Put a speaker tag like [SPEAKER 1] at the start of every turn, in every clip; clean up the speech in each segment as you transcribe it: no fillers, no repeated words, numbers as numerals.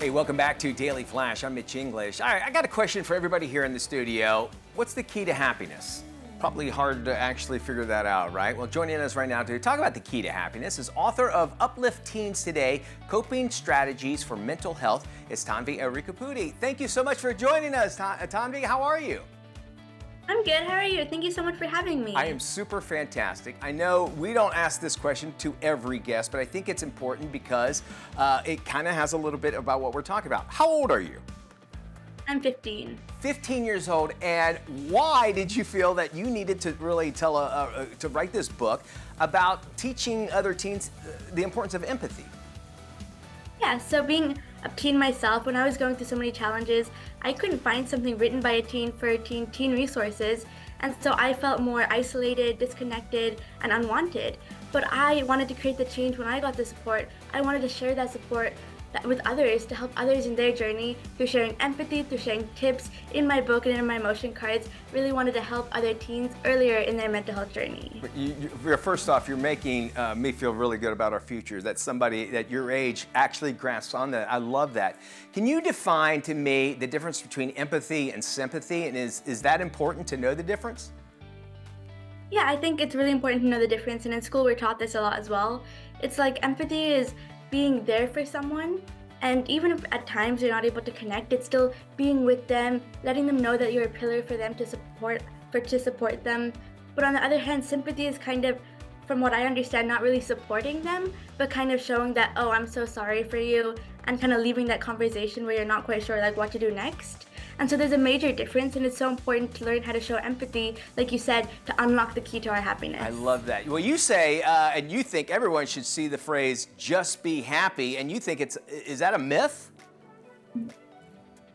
[SPEAKER 1] Hey, welcome back to Daily Flash. I'm Mitch English. All right, I got a question for everybody here in the studio. What's the key to happiness? Probably hard to actually figure that out, right? Well, joining us right now to talk about the key to happiness is author of Uplift Teens Today, Coping Strategies for Mental Health. It's Taanvi Arekapudi. Thank you so much for joining us, Taanvi. How are you?
[SPEAKER 2] I'm good. How are you? Thank you so much for having me.
[SPEAKER 1] I am super fantastic. I know we don't ask this question to every guest, but I think it's important because it kind of has a little bit about what we're talking about. How old are you?
[SPEAKER 2] I'm 15.
[SPEAKER 1] 15 years old, and why did you feel that you needed to really to write this book about teaching other teens the importance of empathy?
[SPEAKER 2] Yeah, so being a teen myself, when I was going through so many challenges, I couldn't find something written by a teen for teen resources, and so I felt more isolated, disconnected, and unwanted. But I wanted to create the change when I got the support. I wanted to share that support with others, to help others in their journey through sharing empathy, through sharing tips in my book and in my emotion cards. Really wanted to help other teens earlier in their mental health journey.
[SPEAKER 1] First off, you're making me feel really good about our future, that somebody at your age actually grasps on that. I love that. Can you define to me the difference between empathy and sympathy, and is that important to know the difference?
[SPEAKER 2] Yeah, I think it's really important to know the difference, and in school we're taught this a lot as well. It's like empathy is being there for someone, and even if at times you're not able to connect, it's still being with them, letting them know that you're a pillar for them to support them. But on the other hand, sympathy is kind of, from what I understand, not really supporting them, but kind of showing that, oh, I'm so sorry for you, and kind of leaving that conversation where you're not quite sure like what to do next. And so there's a major difference, and it's so important to learn how to show empathy, like you said, to unlock the key to our happiness.
[SPEAKER 1] I love that. Well, you say, and you think everyone should see the phrase, just be happy, and you think is that a myth?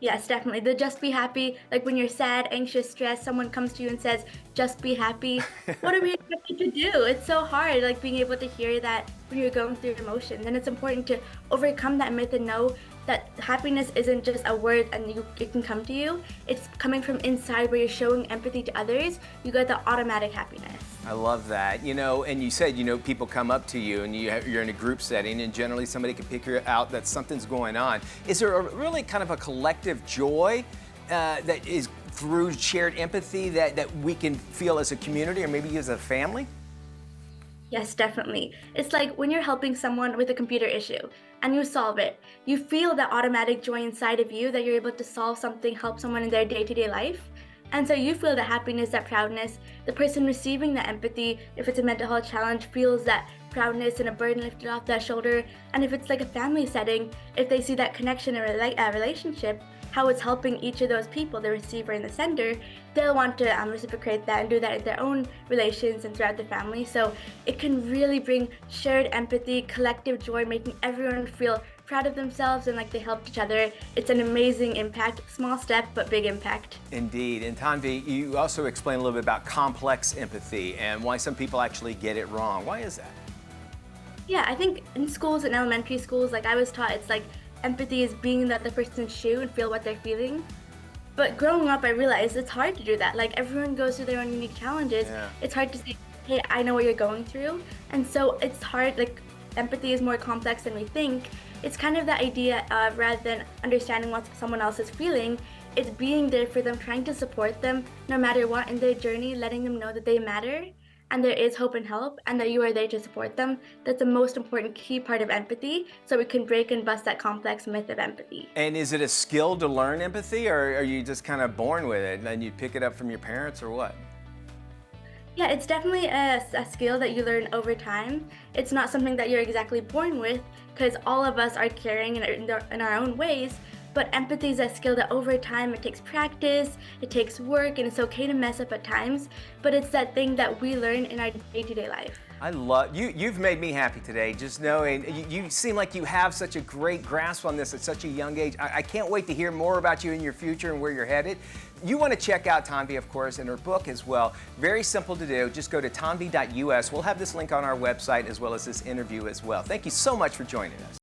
[SPEAKER 2] Yes, definitely. The just be happy, like when you're sad, anxious, stressed, someone comes to you and says, just be happy. What are we expected to do? It's so hard, like being able to hear that when you're going through emotions. And it's important to overcome that myth and know that happiness isn't just a word and it can come to you. It's coming from inside where you're showing empathy to others. You get the automatic happiness.
[SPEAKER 1] I love that. You know, and you said, people come up to you and you're in a group setting, and generally somebody can pick out that something's going on. Is there really kind of a collective joy that is through shared empathy that we can feel as a community or maybe as a family?
[SPEAKER 2] Yes, definitely. It's like when you're helping someone with a computer issue and you solve it, you feel that automatic joy inside of you that you're able to solve something, help someone in their day-to-day life. And so you feel the happiness, that proudness. The person receiving the empathy, if it's a mental health challenge, feels that proudness and a burden lifted off their shoulder. And if it's like a family setting, if they see that connection and relationship, how it's helping each of those people, the receiver and the sender, they'll want to reciprocate that and do that in their own relations and throughout the family. So it can really bring shared empathy, collective joy, making everyone feel proud of themselves and like they helped each other. It's an amazing impact, small step, but big impact.
[SPEAKER 1] Indeed. And Taanvi, you also explain a little bit about complex empathy and why some people actually get it wrong. Why is that?
[SPEAKER 2] Yeah, I think in schools and elementary schools, like I was taught, it's like empathy is being in the other person's shoe and feel what they're feeling. But growing up, I realized it's hard to do that. Like everyone goes through their own unique challenges. Yeah. It's hard to say, hey, I know what you're going through. And so it's hard, like empathy is more complex than we think. It's kind of the idea of, rather than understanding what someone else is feeling, it's being there for them, trying to support them no matter what in their journey, letting them know that they matter and there is hope and help and that you are there to support them. That's the most important key part of empathy, so we can break and bust that complex myth of empathy.
[SPEAKER 1] And is it a skill to learn empathy, or are you just kind of born with it and you pick it up from your parents, or what?
[SPEAKER 2] Yeah, it's definitely a skill that you learn over time. It's not something that you're exactly born with, because all of us are caring in our own ways. But empathy is a skill that over time, it takes practice, it takes work, and it's okay to mess up at times, but it's that thing that we learn in our day-to-day life.
[SPEAKER 1] I love you. You've made me happy today, just knowing you seem like you have such a great grasp on this at such a young age. I can't wait to hear more about you in your future and where you're headed. You want to check out Taanvi, of course, and her book as well. Very simple to do. Just go to taanvi.us. We'll have this link on our website as well as this interview as well. Thank you so much for joining us.